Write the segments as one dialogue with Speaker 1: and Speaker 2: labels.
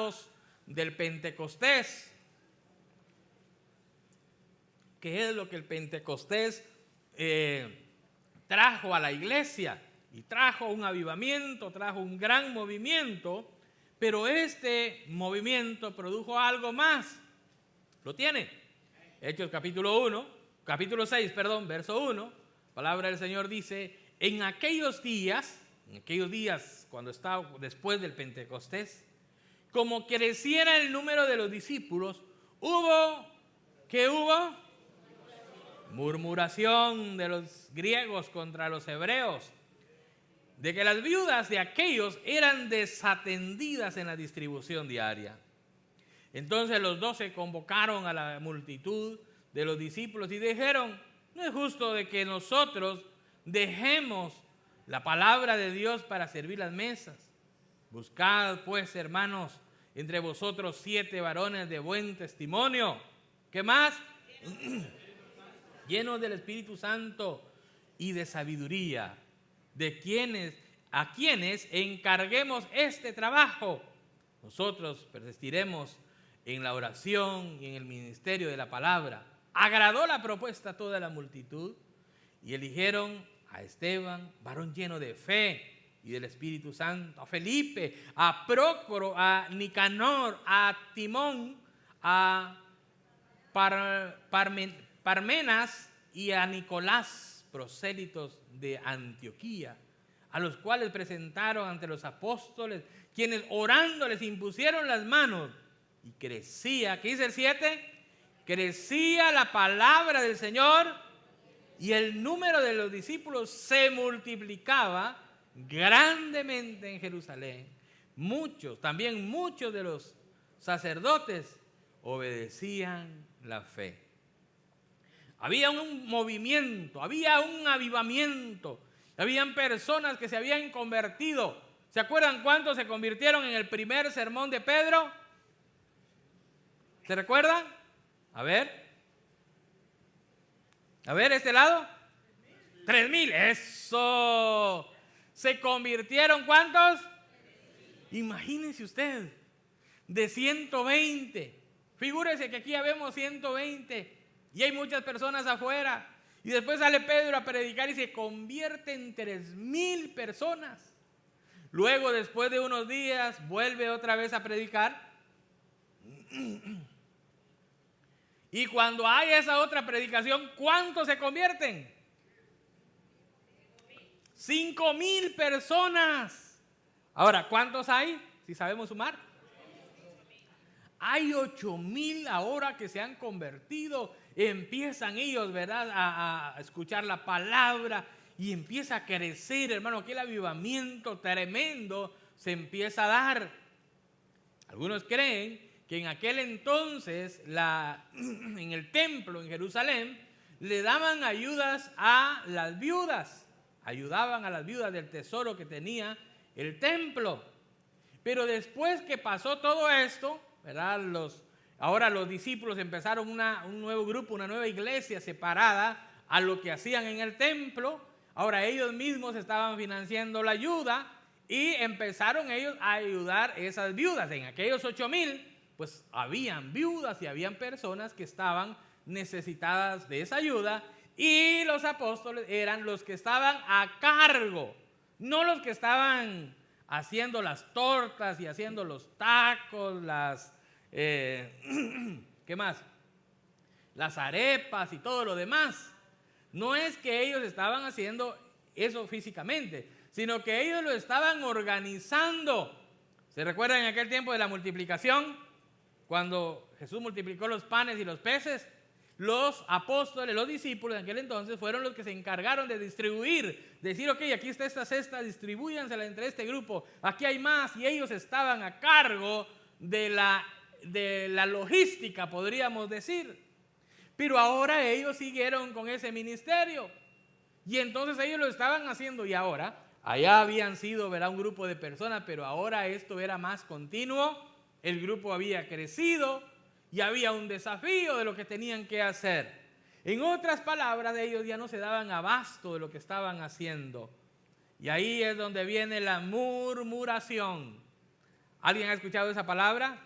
Speaker 1: resultados del Pentecostés. ¿Qué es lo que el Pentecostés trajo a la iglesia? Y trajo un avivamiento, trajo un gran movimiento, pero este movimiento produjo algo más. ¿Lo tiene? Hechos capítulo 6, verso 1, palabra del Señor dice: en aquellos días, cuando estaba después del Pentecostés, como creciera el número de los discípulos, ¿qué hubo? Murmuración de los griegos contra los hebreos, de que las viudas de aquellos eran desatendidas en la distribución diaria. Entonces los 12 convocaron a la multitud de los discípulos y dijeron: no es justo de que nosotros dejemos la palabra de Dios para servir las mesas. Buscad pues, hermanos, entre vosotros 7 varones de buen testimonio. ¿Qué más? Llenos del Espíritu Santo y de sabiduría, a quienes encarguemos este trabajo. Nosotros persistiremos en la oración y en el ministerio de la palabra. Agradó la propuesta a toda la multitud y eligieron a Esteban, varón lleno de fe y del Espíritu Santo, a Felipe, a Prócoro, a Nicanor, a Timón, a Parmenas y a Nicolás, prosélitos de Antioquía, a los cuales presentaron ante los apóstoles, quienes orando les impusieron las manos. Y crecía, ¿qué dice el 7? Crecía la palabra del Señor y el número de los discípulos se multiplicaba grandemente en Jerusalén. Muchos de los sacerdotes obedecían la fe. Había un movimiento, había un avivamiento, habían personas que se habían convertido. ¿Se acuerdan cuántos se convirtieron en el primer sermón de Pedro? ¿Se recuerdan? A ver, este lado. 3,000, eso. ¿Se convirtieron cuántos? Imagínense usted, de 120. Figúrese que aquí ya vemos 120 y hay muchas personas afuera. Y después sale Pedro a predicar y se convierte en 3,000 personas. Luego, después de unos días, vuelve otra vez a predicar. Y cuando hay esa otra predicación, ¿cuántos se convierten? 5,000 personas. Ahora, ¿cuántos hay? Si sabemos sumar. Hay 8,000 ahora que se han convertido. Empiezan ellos, ¿verdad?, a escuchar la palabra y empieza a crecer, hermano. Aquel avivamiento tremendo se empieza a dar. Algunos creen que en aquel entonces en el templo en Jerusalén le daban ayudas a las viudas, ayudaban a las viudas del tesoro que tenía el templo. Pero después que pasó todo esto, ¿verdad?, ahora los discípulos empezaron un nuevo grupo, una nueva iglesia separada a lo que hacían en el templo. Ahora ellos mismos estaban financiando la ayuda y empezaron ellos a ayudar a esas viudas. En aquellos 8,000 pues habían viudas y habían personas que estaban necesitadas de esa ayuda, y los apóstoles eran los que estaban a cargo, no los que estaban haciendo las tortas y haciendo los tacos, ¿qué más? Las arepas y todo lo demás. No es que ellos estaban haciendo eso físicamente, sino que ellos lo estaban organizando. ¿Se recuerdan en aquel tiempo de la multiplicación? Cuando Jesús multiplicó los panes y los peces, los apóstoles, los discípulos en aquel entonces fueron los que se encargaron de distribuir, decir: ok, aquí está esta cesta, distribúyansela entre este grupo, aquí hay más. Y ellos estaban a cargo de la logística, podríamos decir. Pero ahora ellos siguieron con ese ministerio y entonces ellos lo estaban haciendo. Y ahora, allá habían sido, ¿verdad?, un grupo de personas, pero ahora esto era más continuo. El grupo había crecido y había un desafío de lo que tenían que hacer. En otras palabras, ellos ya no se daban abasto de lo que estaban haciendo. Y ahí es donde viene la murmuración. ¿Alguien ha escuchado esa palabra?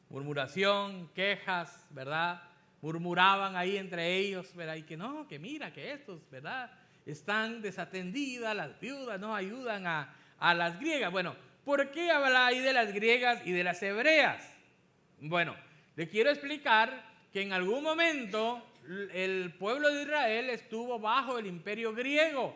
Speaker 1: Murmuración, quejas, ¿verdad? Murmuraban ahí entre ellos, ¿verdad? Y que no, que mira, que estos, ¿verdad? Están desatendidas, las viudas no ayudan a las griegas. Bueno, ¿por qué habla ahí de las griegas y de las hebreas? Bueno, le quiero explicar que en algún momento el pueblo de Israel estuvo bajo el imperio griego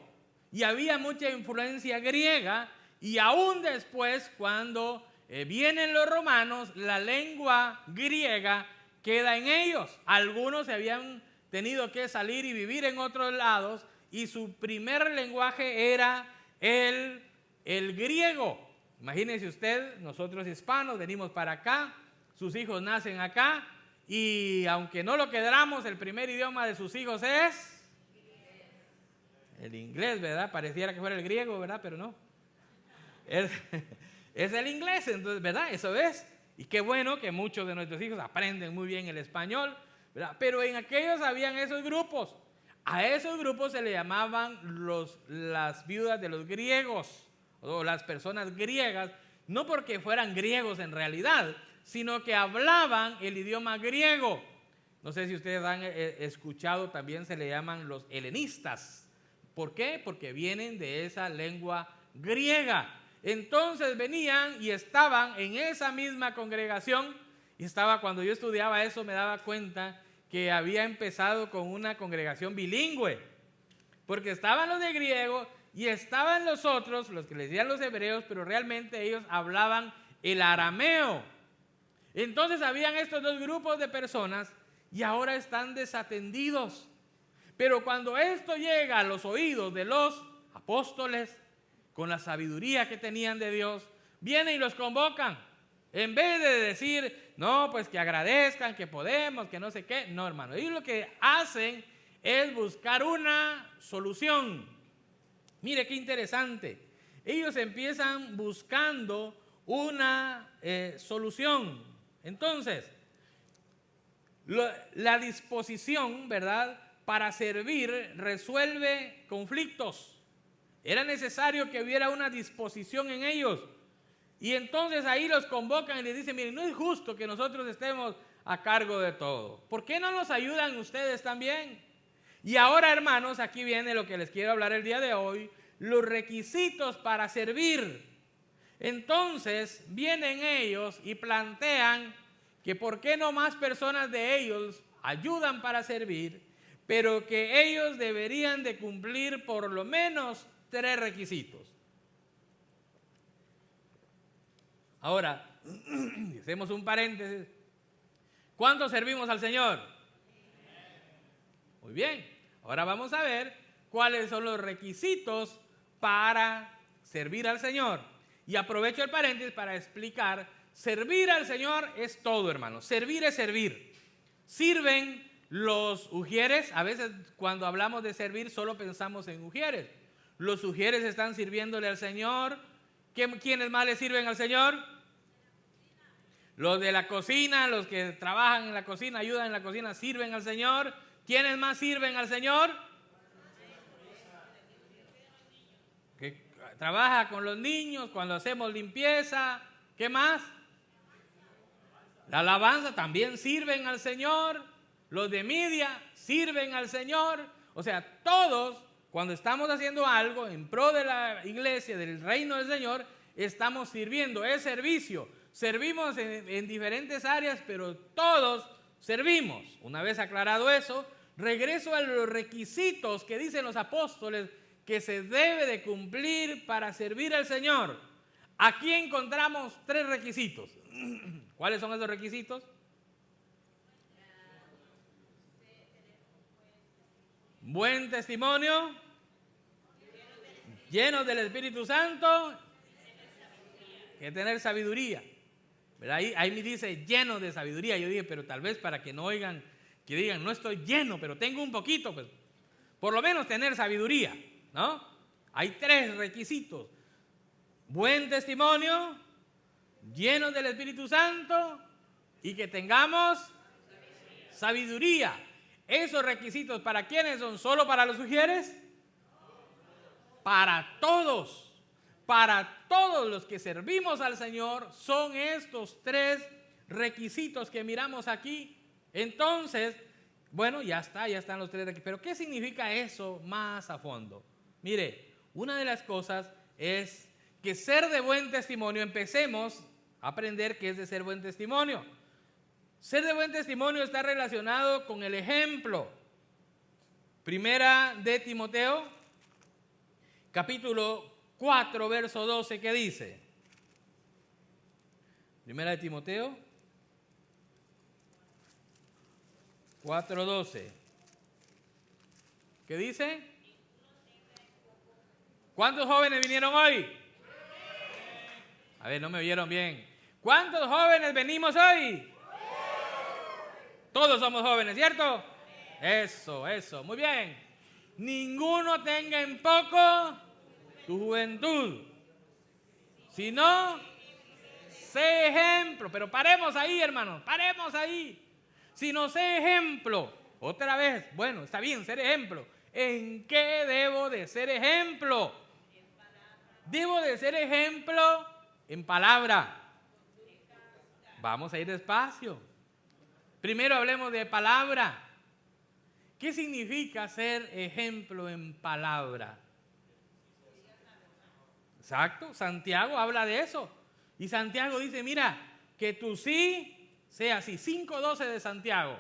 Speaker 1: y había mucha influencia griega, y aún después, cuando vienen los romanos, la lengua griega queda en ellos. Algunos se habían tenido que salir y vivir en otros lados, y su primer lenguaje era el griego. Imagínense usted, nosotros hispanos venimos para acá, sus hijos nacen acá, y aunque no lo queramos, el primer idioma de sus hijos es el inglés, ¿verdad? Pareciera que fuera el griego, ¿verdad? Pero no. Es el inglés, entonces, ¿verdad? Eso es. Y qué bueno que muchos de nuestros hijos aprenden muy bien el español, ¿verdad? Pero en aquellos habían esos grupos. A esos grupos se le llamaban las viudas de los griegos, o las personas griegas, no porque fueran griegos en realidad, sino que hablaban el idioma griego. No sé si ustedes han escuchado, también se le llaman los helenistas. ¿Por qué? Porque vienen de esa lengua griega. Entonces venían y estaban en esa misma congregación, y cuando yo estudiaba eso me daba cuenta que había empezado con una congregación bilingüe, porque estaban los de griego y estaban los otros, los que les decían los hebreos, pero realmente ellos hablaban el arameo. Entonces habían estos dos grupos de personas y ahora están desatendidos. Pero cuando esto llega a los oídos de los apóstoles, con la sabiduría que tenían de Dios, vienen y los convocan. En vez de decir, no, pues que agradezcan, que podemos, que no sé qué. No, hermano, ellos lo que hacen es buscar una solución. Mire qué interesante. Ellos empiezan buscando una solución. Entonces, la disposición, ¿verdad?, para servir resuelve conflictos. Era necesario que hubiera una disposición en ellos. Y entonces ahí los convocan y les dicen, miren, no es justo que nosotros estemos a cargo de todo. ¿Por qué no nos ayudan ustedes también? Y ahora, hermanos, aquí viene lo que les quiero hablar el día de hoy, los requisitos para servir. Entonces vienen ellos y plantean que por qué no más personas de ellos ayudan para servir, pero que ellos deberían de cumplir por lo menos 3 requisitos. Ahora, hacemos un paréntesis. ¿Cuántos servimos al Señor? Muy bien. Ahora vamos a ver cuáles son los requisitos para servir al Señor. Y aprovecho el paréntesis para explicar, servir al Señor es todo, hermano. Servir es servir. Sirven los ujieres. A veces cuando hablamos de servir solo pensamos en ujieres. Los ujieres están sirviéndole al Señor. ¿Quiénes más le sirven al Señor? Los de la cocina, los que trabajan en la cocina, ayudan en la cocina, sirven al Señor. ¿Quiénes más sirven al Señor? Que trabaja con los niños, cuando hacemos limpieza. ¿Qué más? La alabanza también sirven al Señor. Los de media sirven al Señor. O sea, todos, cuando estamos haciendo algo en pro de la iglesia, del reino del Señor, estamos sirviendo. Es servicio. Servimos en diferentes áreas, pero todos servimos. Una vez aclarado eso, regreso a los requisitos que dicen los apóstoles que se debe de cumplir para servir al Señor. Aquí encontramos 3 requisitos. ¿Cuáles son esos requisitos? Buen testimonio, llenos del Espíritu Santo, que tener sabiduría. Ahí me dice lleno de sabiduría. Yo dije, pero tal vez para que no oigan, que digan, no estoy lleno, pero tengo un poquito, pues por lo menos tener sabiduría, ¿no? Hay 3 requisitos: buen testimonio, llenos del Espíritu Santo y que tengamos sabiduría. ¿Esos requisitos para quiénes son? ¿Solo para los ujieres? Para todos. para todos los que servimos al Señor son estos 3 requisitos que miramos aquí. Entonces, bueno, ya están los 3 aquí. Pero ¿qué significa eso más a fondo? Mire, una de las cosas es que ser de buen testimonio, empecemos a aprender qué es de ser buen testimonio. Ser de buen testimonio está relacionado con el ejemplo. Primera de Timoteo, capítulo 4, verso 12, ¿qué dice? Primera de Timoteo 4:12. ¿Qué dice? ¿Cuántos jóvenes vinieron hoy? A ver, no me oyeron bien. ¿Cuántos jóvenes venimos hoy? Todos somos jóvenes, ¿cierto? Eso, muy bien. Ninguno tenga en poco tu juventud, sino sé ejemplo. Pero paremos ahí, hermanos, paremos ahí. Si no sé ejemplo, otra vez, bueno, está bien ser ejemplo. ¿En qué debo de ser ejemplo? Debo de ser ejemplo en palabra. Vamos a ir despacio. Primero hablemos de palabra. ¿Qué significa ser ejemplo en palabra? Exacto, Santiago habla de eso. Y Santiago dice, mira, que tu sí sea así. 5:12 de Santiago.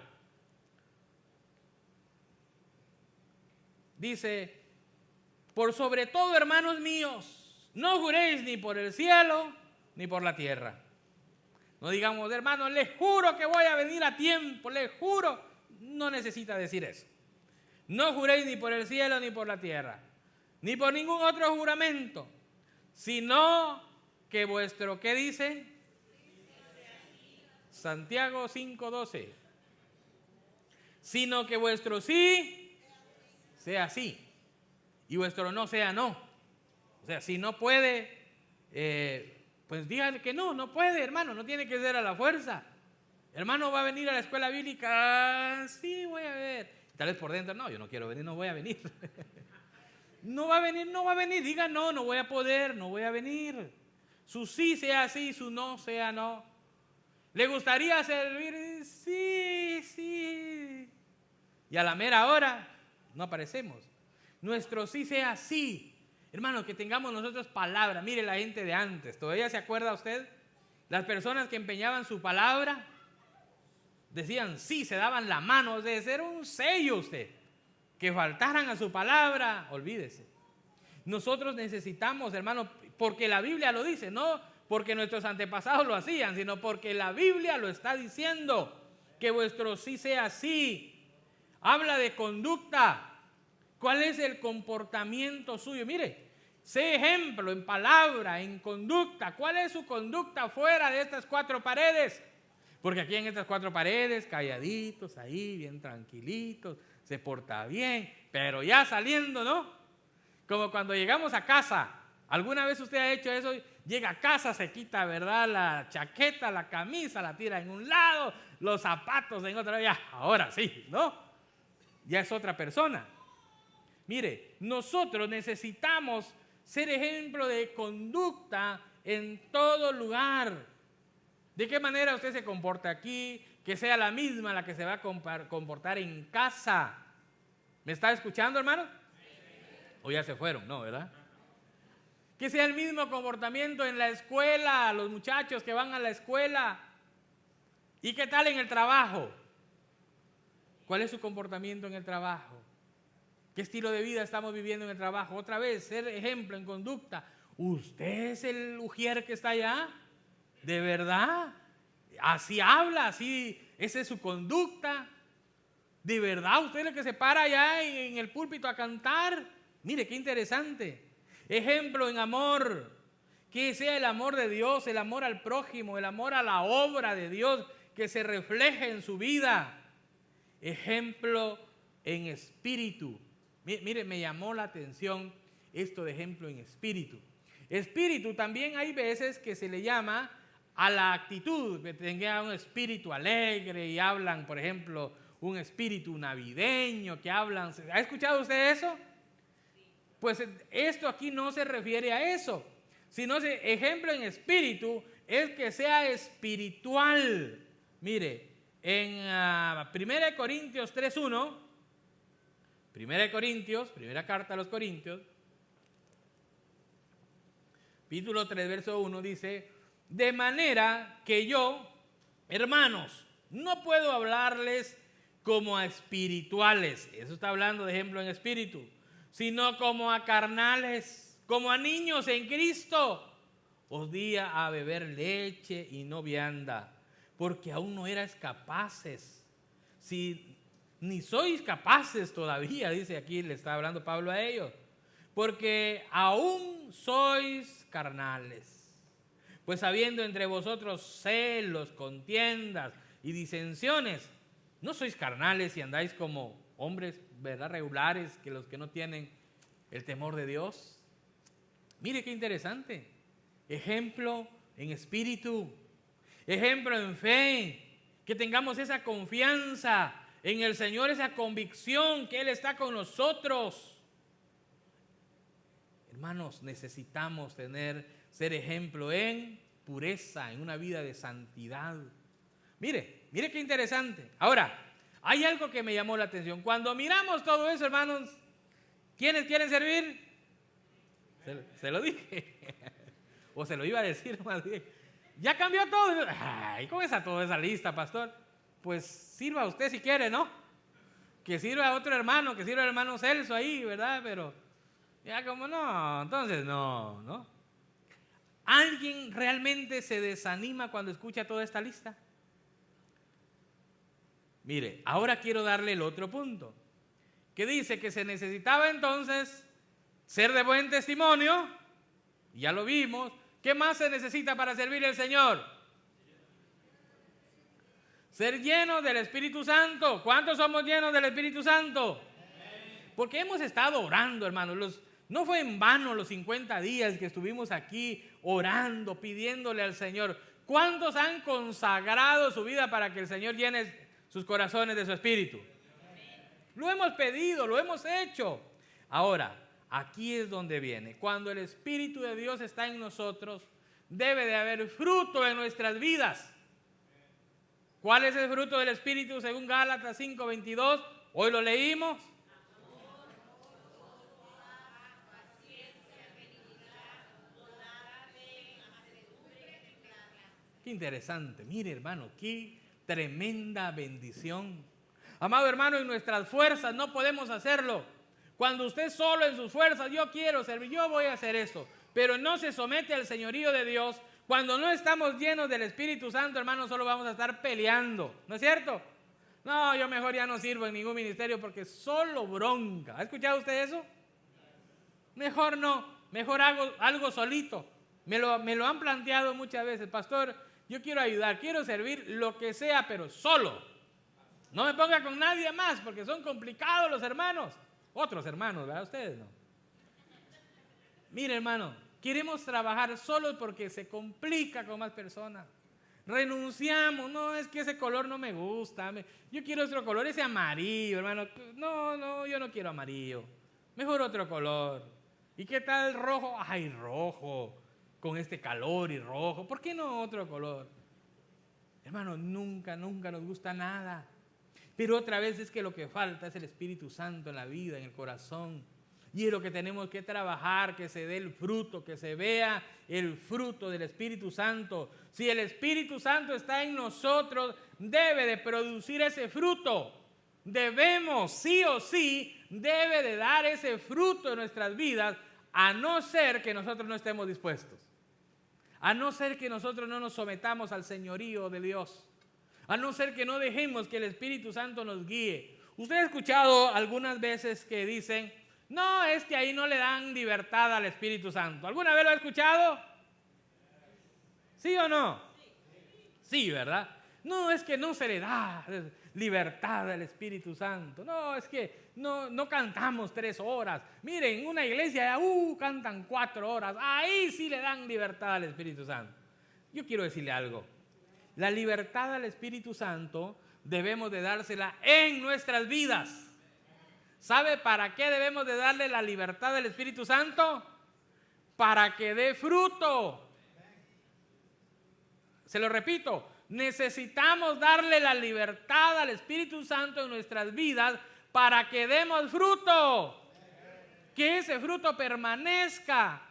Speaker 1: Dice, por sobre todo, hermanos míos, no juréis ni por el cielo ni por la tierra. No digamos, hermanos, les juro que voy a venir a tiempo, les juro. No necesita decir eso. No juréis ni por el cielo ni por la tierra, ni por ningún otro juramento, sino que vuestro, ¿qué dice? Santiago 5:12. Sino que vuestro sí sea sí y vuestro no sea no. O sea, si no puede, pues dígale que no puede, hermano, no tiene que ser a la fuerza. Hermano, ¿va a venir a la escuela bíblica? Sí, voy a ver. Tal vez por dentro, no, yo no quiero venir, no voy a venir. No va a venir, diga no voy a poder, no voy a venir. Su sí sea sí, su no sea no. ¿Le gustaría servir? Sí. Y a la mera hora no aparecemos. Nuestro sí sea sí. Hermano, que tengamos nosotros palabra. Mire la gente de antes, ¿todavía se acuerda usted? Las personas que empeñaban su palabra, decían sí, se daban la mano, de ser un sello usted. Que faltaran a su palabra, olvídese. Nosotros necesitamos, hermano, porque la Biblia lo dice, no porque nuestros antepasados lo hacían, sino porque la Biblia lo está diciendo, que vuestro sí sea sí. Habla de conducta. ¿Cuál es el comportamiento suyo? Mire, sé ejemplo en palabra, en conducta. ¿Cuál es su conducta fuera de estas 4 paredes? Porque aquí en estas 4 paredes, calladitos ahí, bien tranquilitos, se porta bien, pero ya saliendo, ¿no? Como cuando llegamos a casa. ¿Alguna vez usted ha hecho eso? Llega a casa, se quita, ¿verdad? La chaqueta, la camisa, la tira en un lado, los zapatos en otro. Ya, ahora sí, ¿no? Ya es otra persona. Mire, nosotros necesitamos ser ejemplo de conducta en todo lugar. ¿De qué manera usted se comporta aquí? Que sea la misma la que se va a comportar en casa. ¿Me está escuchando, hermano? ¿O ya se fueron? No, ¿verdad? Que sea el mismo comportamiento en la escuela, los muchachos que van a la escuela. ¿Y qué tal en el trabajo? ¿Cuál es su comportamiento en el trabajo? ¿Qué estilo de vida estamos viviendo en el trabajo? Otra vez, ser ejemplo en conducta. ¿Usted es el ujier que está allá? ¿De verdad? Así habla, así, esa es su conducta. ¿De verdad usted es el que se para allá en el púlpito a cantar? Mire, qué interesante. Ejemplo en amor. Que sea el amor de Dios, el amor al prójimo, el amor a la obra de Dios que se refleje en su vida. Ejemplo en espíritu. Mire, me llamó la atención esto de ejemplo en espíritu. Espíritu también hay veces que se le llama a la actitud, que tenga un espíritu alegre y hablan, por ejemplo, un espíritu navideño, que hablan. ¿Ha escuchado usted eso? Pues esto aquí no se refiere a eso, sino ejemplo en espíritu es que sea espiritual. Mire, en 1 Corintios 3:1, 1 Corintios, primera carta a los Corintios, capítulo 3, verso 1, dice: de manera que yo, hermanos, no puedo hablarles como a espirituales, eso está hablando de ejemplo en espíritu, sino como a carnales, como a niños en Cristo. Os di a beber leche y no vianda, porque aún no erais capaces, si ni sois capaces todavía, dice aquí, le está hablando Pablo a ellos, porque aún sois carnales. Pues habiendo entre vosotros celos, contiendas y disensiones, ¿no sois carnales y andáis como hombres, verdad, regulares, que los que no tienen el temor de Dios? Mire qué interesante. Ejemplo en espíritu, ejemplo en fe, que tengamos esa confianza en el Señor, esa convicción que Él está con nosotros. Hermanos, necesitamos ser ejemplo en pureza, en una vida de santidad. Mire qué interesante. Ahora, hay algo que me llamó la atención. Cuando miramos todo eso, hermanos, ¿quiénes quieren servir? Se lo dije. O se lo iba a decir más bien. Ya cambió todo. Ay, ¿cómo está toda esa lista, pastor? Pues sirva usted si quiere, ¿no? Que sirva a otro hermano, que sirva al hermano Celso ahí, ¿verdad? Pero ya como no, entonces no. ¿Alguien realmente se desanima cuando escucha toda esta lista? Mire, ahora quiero darle el otro punto, que dice que se necesitaba entonces ser de buen testimonio, ya lo vimos. ¿Qué más se necesita para servir al Señor? Ser lleno del Espíritu Santo. ¿Cuántos somos llenos del Espíritu Santo? Porque hemos estado orando, hermanos. No fue en vano los 50 días que estuvimos aquí orando, pidiéndole al Señor. ¿Cuántos han consagrado su vida para que el Señor llene sus corazones de su Espíritu? Lo hemos pedido, lo hemos hecho. Ahora, aquí es donde viene. Cuando el Espíritu de Dios está en nosotros, debe de haber fruto en nuestras vidas. ¿Cuál es el fruto del Espíritu según Gálatas 5:22? Hoy lo leímos. Qué interesante. Mire, hermano, qué tremenda bendición. Amado hermano, en nuestras fuerzas no podemos hacerlo. Cuando usted solo en sus fuerzas, yo quiero servir, yo voy a hacer eso, pero no se somete al señorío de Dios, cuando no estamos llenos del Espíritu Santo, hermano, solo vamos a estar peleando, ¿no es cierto? No, yo mejor ya no sirvo en ningún ministerio porque solo bronca. ¿Ha escuchado usted eso? Mejor no, mejor hago algo solito. Me lo han planteado muchas veces, pastor, yo quiero ayudar, quiero servir lo que sea, pero solo. No me ponga con nadie más porque son complicados los hermanos. Otros hermanos, ¿verdad? Ustedes no. Mire, hermano, queremos trabajar solo porque se complica con más personas. Renunciamos, no, es que ese color no me gusta. Yo quiero otro color, ese amarillo, hermano. No, yo no quiero amarillo. Mejor otro color. ¿Y qué tal rojo? Ay, rojo, con este calor y rojo. ¿Por qué no otro color? Hermano, nunca nos gusta nada. Pero otra vez es que lo que falta es el Espíritu Santo en la vida, en el corazón. Y es lo que tenemos que trabajar, que se dé el fruto, que se vea el fruto del Espíritu Santo. Si el Espíritu Santo está en nosotros, debe de producir ese fruto. Debemos, sí o sí, debe de dar ese fruto en nuestras vidas, a no ser que nosotros no estemos dispuestos. A no ser que nosotros no nos sometamos al señorío de Dios. A no ser que no dejemos que el Espíritu Santo nos guíe. Usted ha escuchado algunas veces que dicen, no, es que ahí no le dan libertad al Espíritu Santo. ¿Alguna vez lo ha escuchado? ¿Sí o no? Sí, ¿verdad? No, es que no se le da libertad al Espíritu Santo. No, es que no cantamos 3 horas. Miren, en una iglesia cantan 4 horas. Ahí sí le dan libertad al Espíritu Santo. Yo quiero decirle algo. La libertad al Espíritu Santo debemos de dársela en nuestras vidas. ¿Sabe para qué debemos de darle la libertad al Espíritu Santo? para que dé fruto. Se lo repito, necesitamos darle la libertad al Espíritu Santo en nuestras vidas para que demos fruto. Que ese fruto permanezca.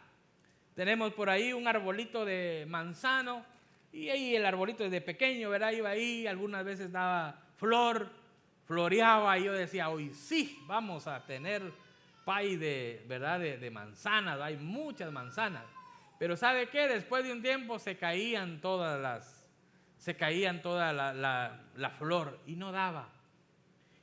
Speaker 1: Tenemos por ahí un arbolito de manzano y ahí el arbolito desde pequeño, ¿verdad? Iba ahí, algunas veces daba flor, floreaba y yo decía, hoy sí, vamos a tener pay de, ¿verdad? De manzanas, hay muchas manzanas. Pero ¿sabe qué? Después de un tiempo se caían toda la flor y no daba.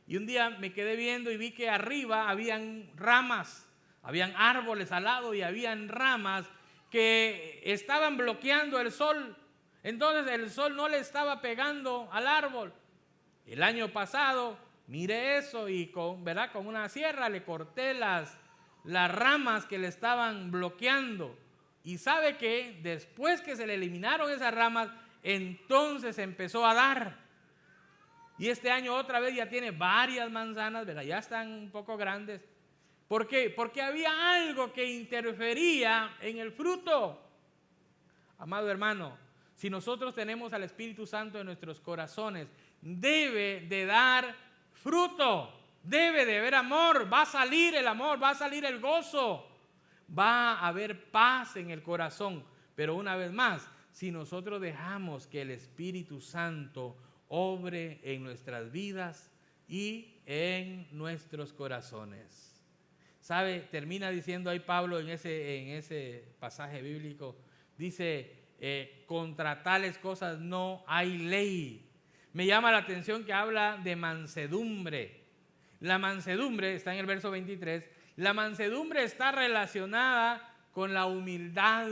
Speaker 1: Y un día me quedé viendo y vi que arriba habían ramas, habían árboles al lado y habían ramas que estaban bloqueando el sol. Entonces el sol no le estaba pegando al árbol. El año pasado miré eso y con una sierra le corté las ramas que le estaban bloqueando. Y sabe que después que se le eliminaron esas ramas, entonces empezó a dar. Y este año otra vez ya tiene varias manzanas, ¿verdad? Ya están un poco grandes. ¿Por qué? Porque había algo que interfería en el fruto. Amado hermano, si nosotros tenemos al Espíritu Santo en nuestros corazones, debe de dar fruto, debe de haber amor, va a salir el amor, va a salir el gozo. Va a haber paz en el corazón, pero una vez más, si nosotros dejamos que el Espíritu Santo obre en nuestras vidas y en nuestros corazones. ¿Sabe? Termina diciendo ahí Pablo en ese pasaje bíblico, dice, contra tales cosas no hay ley. Me llama la atención que habla de mansedumbre. La mansedumbre está en el verso 23. La mansedumbre está relacionada con la humildad.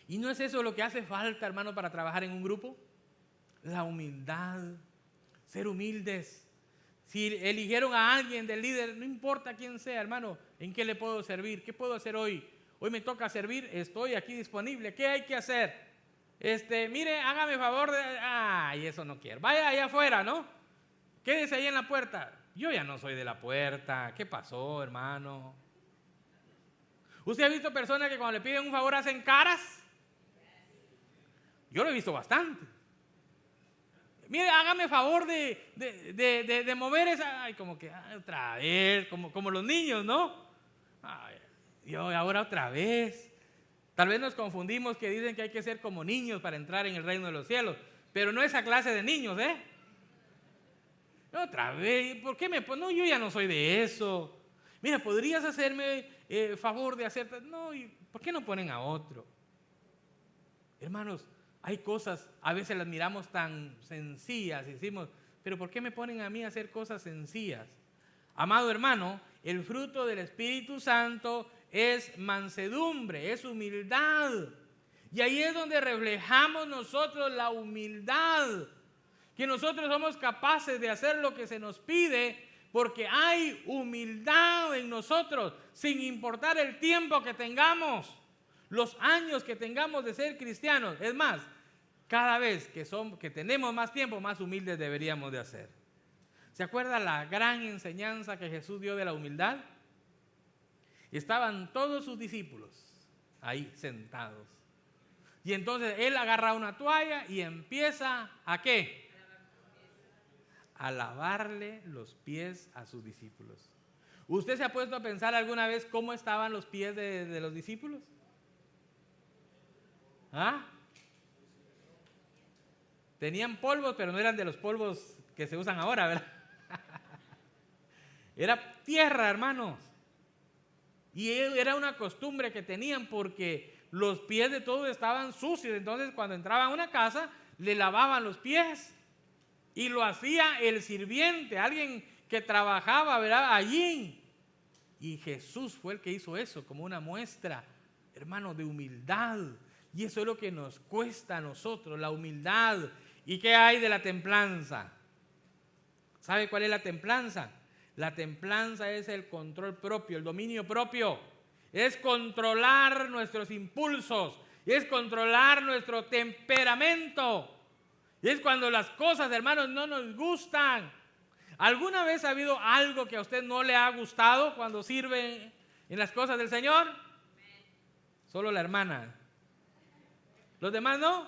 Speaker 1: ¿Y no es eso lo que hace falta, hermano, para trabajar en un grupo? La humildad, ser humildes. Si eligieron a alguien del líder, no importa quién sea, hermano, ¿en qué le puedo servir? ¿Qué puedo hacer hoy? Hoy me toca servir, estoy aquí disponible. ¿Qué hay que hacer? Mire, hágame favor de... Ay, eso no quiero. Vaya allá afuera, ¿no? Quédese ahí en la puerta. Yo ya no soy de la puerta. ¿Qué pasó, hermano? ¿Usted ha visto personas que cuando le piden un favor hacen caras? Yo lo he visto bastante. Mire, hágame favor de mover esa... Ay, como que otra vez, como los niños, ¿no? Ay, yo ahora otra vez. Tal vez nos confundimos que dicen que hay que ser como niños para entrar en el reino de los cielos. Pero no esa clase de niños, ¿eh? Otra vez, ¿por qué me pones? No, yo ya no soy de eso. Mira, ¿podrías hacerme favor de hacer? No, ¿por qué no ponen a otro? Hermanos, hay cosas, a veces las miramos tan sencillas y decimos, pero ¿por qué me ponen a mí a hacer cosas sencillas? Amado hermano, el fruto del Espíritu Santo es mansedumbre, es humildad. Y ahí es donde reflejamos nosotros la humildad. Que nosotros somos capaces de hacer lo que se nos pide porque hay humildad en nosotros, sin importar el tiempo que tengamos, los años que tengamos de ser cristianos. Es más, cada vez que tenemos más tiempo, más humildes deberíamos de hacer. ¿Se acuerda la gran enseñanza que Jesús dio de la humildad? Estaban todos sus discípulos ahí sentados. Y entonces él agarra una toalla y empieza ¿a qué? A lavarle los pies a sus discípulos. ¿Usted se ha puesto a pensar alguna vez cómo estaban los pies de los discípulos? ¿Ah? Tenían polvos, pero no eran de los polvos que se usan ahora, ¿verdad? Era tierra, hermanos. Y era una costumbre que tenían porque los pies de todos estaban sucios. Entonces, cuando entraban a una casa, le lavaban los pies. Y lo hacía el sirviente, alguien que trabajaba, ¿verdad?, allí. Y Jesús fue el que hizo eso como una muestra, hermano, de humildad. Y eso es lo que nos cuesta a nosotros, la humildad. ¿Y qué hay de la templanza? ¿Sabe cuál es la templanza? La templanza es el control propio, el dominio propio. Es controlar nuestros impulsos, es controlar nuestro temperamento. Y es cuando las cosas, hermanos, no nos gustan. ¿Alguna vez ha habido algo que a usted no le ha gustado cuando sirve en las cosas del Señor? Solo la hermana. ¿Los demás no?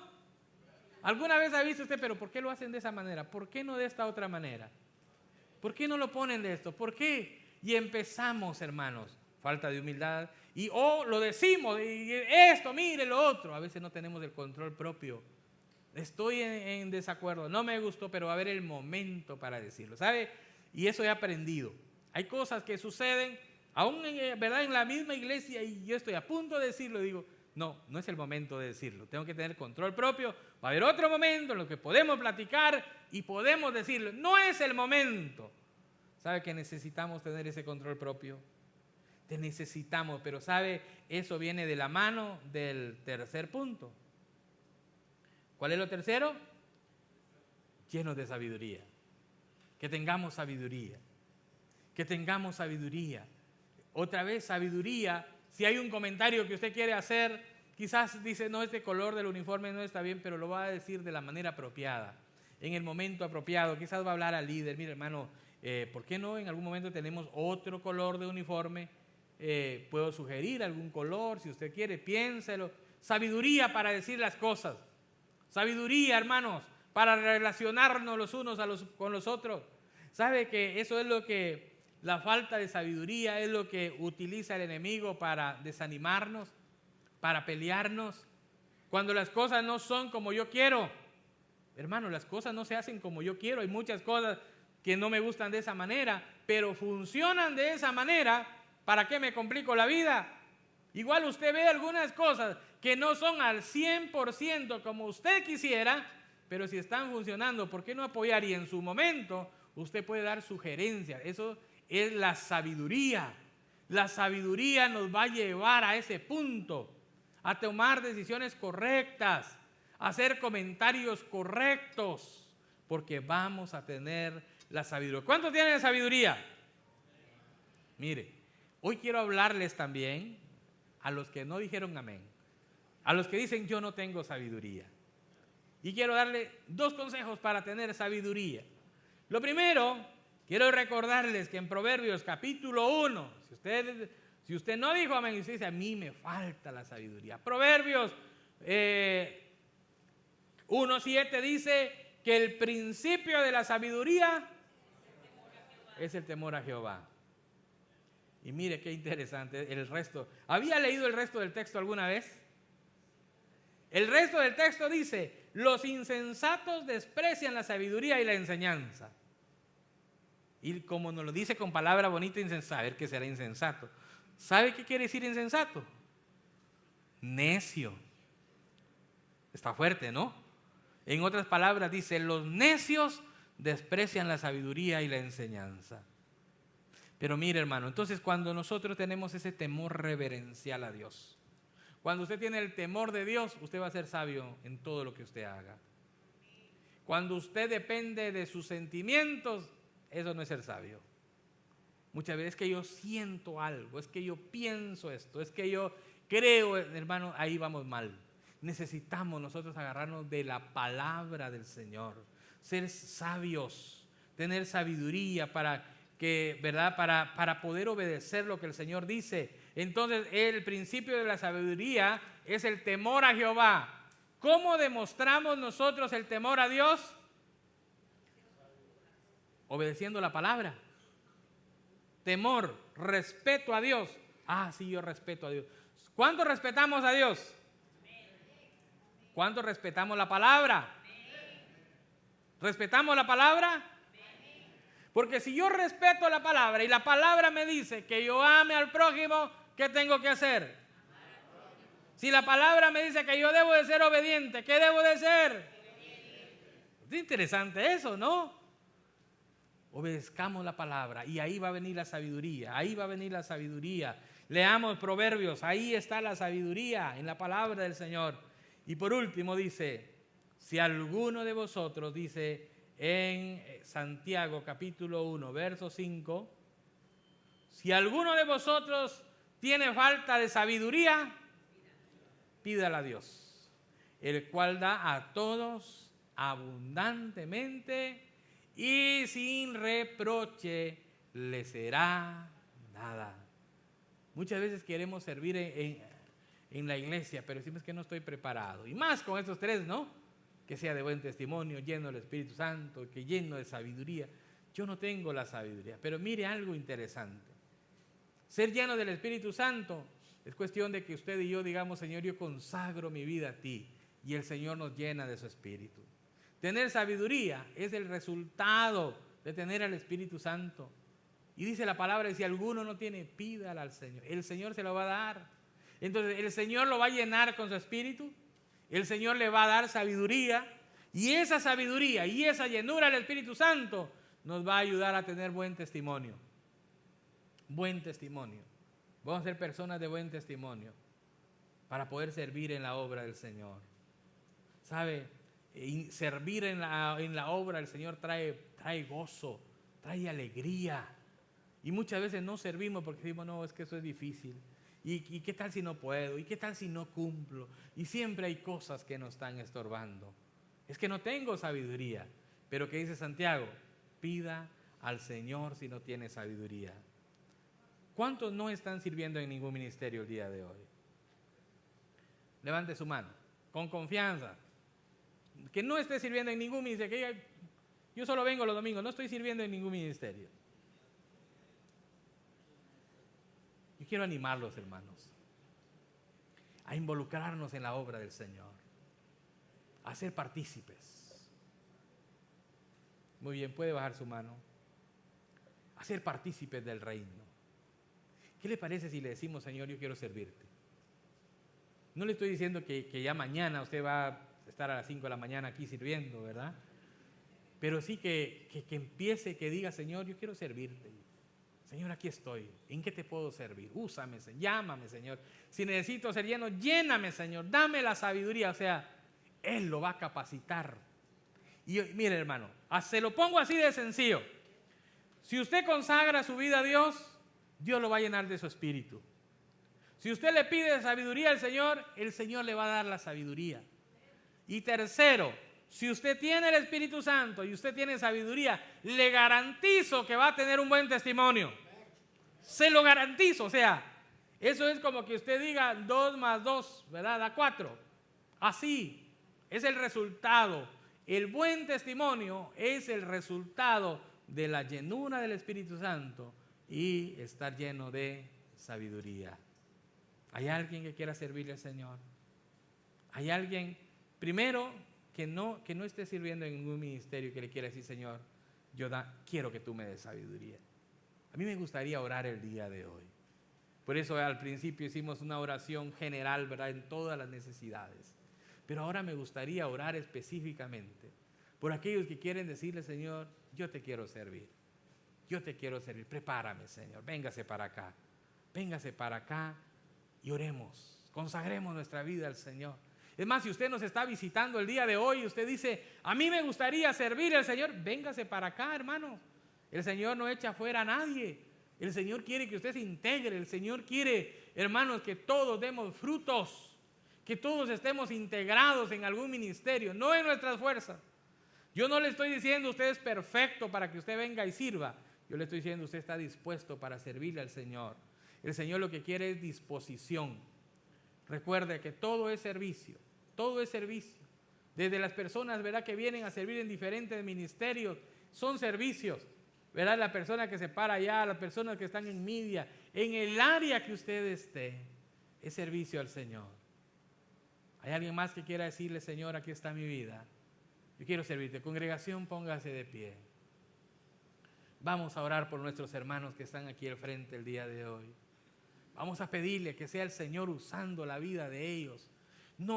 Speaker 1: ¿Alguna vez ha visto usted, pero por qué lo hacen de esa manera? ¿Por qué no de esta otra manera? ¿Por qué no lo ponen de esto? ¿Por qué? Y empezamos, hermanos, falta de humildad. Y lo decimos, y esto, mire lo otro. A veces no tenemos el control propio. Estoy en desacuerdo, no me gustó, pero va a haber el momento para decirlo, ¿sabe? Y eso he aprendido. Hay cosas que suceden, aún ¿verdad? En la misma iglesia, y yo estoy a punto de decirlo, digo, no es el momento de decirlo. Tengo que tener control propio. Va a haber otro momento en lo que podemos platicar y podemos decirlo. No es el momento. ¿Sabe que necesitamos tener ese control propio? Te necesitamos, pero ¿sabe? Eso viene de la mano del tercer punto. ¿Cuál es lo tercero? Llenos de sabiduría. Que tengamos sabiduría. Que tengamos sabiduría. Otra vez, sabiduría. Si hay un comentario que usted quiere hacer, quizás dice, no, este color del uniforme no está bien, pero lo va a decir de la manera apropiada, en el momento apropiado. Quizás va a hablar al líder, mire hermano, ¿por qué no en algún momento tenemos otro color de uniforme? Puedo sugerir algún color, si usted quiere, piénselo. Sabiduría para decir las cosas. Sabiduría, hermanos, para relacionarnos los unos con los otros. ¿Sabe que eso es lo que... La falta de sabiduría es lo que utiliza el enemigo para desanimarnos, para pelearnos. Cuando las cosas no son como yo quiero. Hermano, las cosas no se hacen como yo quiero. Hay muchas cosas que no me gustan de esa manera, pero funcionan de esa manera. ¿Para qué me complico la vida? Igual usted ve algunas cosas que no son al 100% como usted quisiera, pero si están funcionando, ¿por qué no apoyar? Y en su momento usted puede dar sugerencias. Eso es la sabiduría. La sabiduría nos va a llevar a ese punto, a tomar decisiones correctas, a hacer comentarios correctos, porque vamos a tener la sabiduría. ¿Cuántos tienen sabiduría? Mire, hoy quiero hablarles también a los que no dijeron amén, a los que dicen yo no tengo sabiduría. Y quiero darle 2 consejos para tener sabiduría. Lo primero, quiero recordarles que en Proverbios capítulo 1, si usted no dijo amén, usted dice, a mí me falta la sabiduría. Proverbios 1:7 dice que el principio de la sabiduría es el temor a Jehová. Y mire qué interesante el resto. ¿Había leído el resto del texto alguna vez? El resto del texto dice, los insensatos desprecian la sabiduría y la enseñanza. Y como nos lo dice con palabra bonita, insensato, a ver qué será insensato. ¿Sabe qué quiere decir insensato? Necio. Está fuerte, ¿no? En otras palabras dice, los necios desprecian la sabiduría y la enseñanza. Pero mire, hermano, entonces cuando nosotros tenemos ese temor reverencial a Dios, cuando usted tiene el temor de Dios, usted va a ser sabio en todo lo que usted haga. Cuando usted depende de sus sentimientos, eso no es ser sabio. Muchas veces es que yo siento algo, es que yo pienso esto, es que yo creo, hermano, ahí vamos mal. Necesitamos nosotros agarrarnos de la palabra del Señor, ser sabios, tener sabiduría para que, ¿verdad? Para poder obedecer lo que el Señor dice. Entonces, el principio de la sabiduría es el temor a Jehová. ¿Cómo demostramos nosotros el temor a Dios? Obedeciendo la palabra. Temor, respeto a Dios. Ah, sí, yo respeto a Dios. ¿Cuánto respetamos a Dios? ¿Cuánto respetamos la palabra? ¿Respetamos la palabra? Porque si yo respeto la palabra y la palabra me dice que yo ame al prójimo, ¿qué tengo que hacer? Si la palabra me dice que yo debo de ser obediente, ¿qué debo de ser? Es interesante eso, ¿no? Obedezcamos la palabra y ahí va a venir la sabiduría, ahí va a venir la sabiduría. Leamos Proverbios, ahí está la sabiduría en la palabra del Señor. Y por último dice, si alguno de vosotros, dice en Santiago capítulo 1, verso 5, si alguno de vosotros tiene falta de sabiduría, pídala a Dios, el cual da a todos abundantemente y sin reproche le será dada. Muchas veces queremos servir en la iglesia, pero decimos que no estoy preparado. Y más con estos tres, ¿no? Que sea de buen testimonio, lleno del Espíritu Santo, que lleno de sabiduría. Yo no tengo la sabiduría, pero mire algo interesante. Ser lleno del Espíritu Santo es cuestión de que usted y yo digamos, Señor, yo consagro mi vida a ti, y el Señor nos llena de su Espíritu. Tener sabiduría es el resultado de tener al Espíritu Santo. Y dice la palabra, si alguno no tiene, pídala al Señor. El Señor se lo va a dar. Entonces el Señor lo va a llenar con su Espíritu. El Señor le va a dar sabiduría. Y esa sabiduría y esa llenura del Espíritu Santo nos va a ayudar a tener buen testimonio. Buen testimonio. Vamos a ser personas de buen testimonio para poder servir en la obra del Señor. ¿Sabe? Servir en la obra del Señor trae gozo, trae alegría. Y muchas veces no servimos porque decimos, no, es que eso es difícil. ¿Y qué tal si no puedo? ¿Y qué tal si no cumplo? Y siempre hay cosas que nos están estorbando. Es que no tengo sabiduría. Pero ¿qué dice Santiago? Pida al Señor si no tiene sabiduría. ¿Cuántos no están sirviendo en ningún ministerio el día de hoy? Levante su mano, con confianza. Que no esté sirviendo en ningún ministerio. Que diga, yo solo vengo los domingos, no estoy sirviendo en ningún ministerio. Yo quiero animarlos, hermanos, a involucrarnos en la obra del Señor, a ser partícipes. Muy bien, puede bajar su mano. A ser partícipes del reino. ¿Qué le parece si le decimos, Señor, yo quiero servirte? No le estoy diciendo que ya mañana usted va a estar a las 5 de la mañana aquí sirviendo, ¿verdad? Pero sí que empiece, que diga, Señor, yo quiero servirte. Señor, aquí estoy. ¿En qué te puedo servir? Úsame, Señor. Llámame, Señor. Si necesito ser lleno, lléname, Señor. Dame la sabiduría. O sea, Él lo va a capacitar. Y mire, hermano, se lo pongo así de sencillo. Si usted consagra su vida a Dios, Dios lo va a llenar de su espíritu. Si usted le pide sabiduría al Señor, el Señor le va a dar la sabiduría. Y tercero, si usted tiene el Espíritu Santo y usted tiene sabiduría, le garantizo que va a tener un buen testimonio. Se lo garantizo. O sea, eso es como que usted diga 2 más 2, ¿verdad? Da 4. Así es el resultado. El buen testimonio es el resultado de la llenura del Espíritu Santo y estar lleno de sabiduría. ¿Hay alguien que quiera servirle al Señor? ¿Hay alguien, primero, que no esté sirviendo en ningún ministerio y que le quiera decir, Señor, quiero que tú me des sabiduría? A mí me gustaría orar el día de hoy. Por eso al principio hicimos una oración general, ¿verdad?, en todas las necesidades. Pero ahora me gustaría orar específicamente por aquellos que quieren decirle, Señor, yo te quiero servir. Yo te quiero servir. Prepárame, Señor. Véngase para acá. Véngase para acá y oremos. Consagremos nuestra vida al Señor. Es más, si usted nos está visitando el día de hoy y usted dice, a mí me gustaría servir al Señor, véngase para acá, hermano. El Señor no echa fuera a nadie. El Señor quiere que usted se integre. El Señor quiere, hermanos, que todos demos frutos. Que todos estemos integrados en algún ministerio, no en nuestras fuerzas. Yo no le estoy diciendo usted es perfecto para que usted venga y sirva. Yo le estoy diciendo usted está dispuesto para servirle al Señor. El Señor lo que quiere es disposición. Recuerde que todo es servicio. Todo es servicio. Desde las personas, ¿verdad?, que vienen a servir en diferentes ministerios, son servicios. ¿Verdad? La persona que se para allá, las personas que están en media, en el área que usted esté, es servicio al Señor. ¿Hay alguien más que quiera decirle, Señor, aquí está mi vida? Yo quiero servirte. Congregación, póngase de pie. Vamos a orar por nuestros hermanos que están aquí al frente el día de hoy. Vamos a pedirle que sea el Señor usando la vida de ellos. No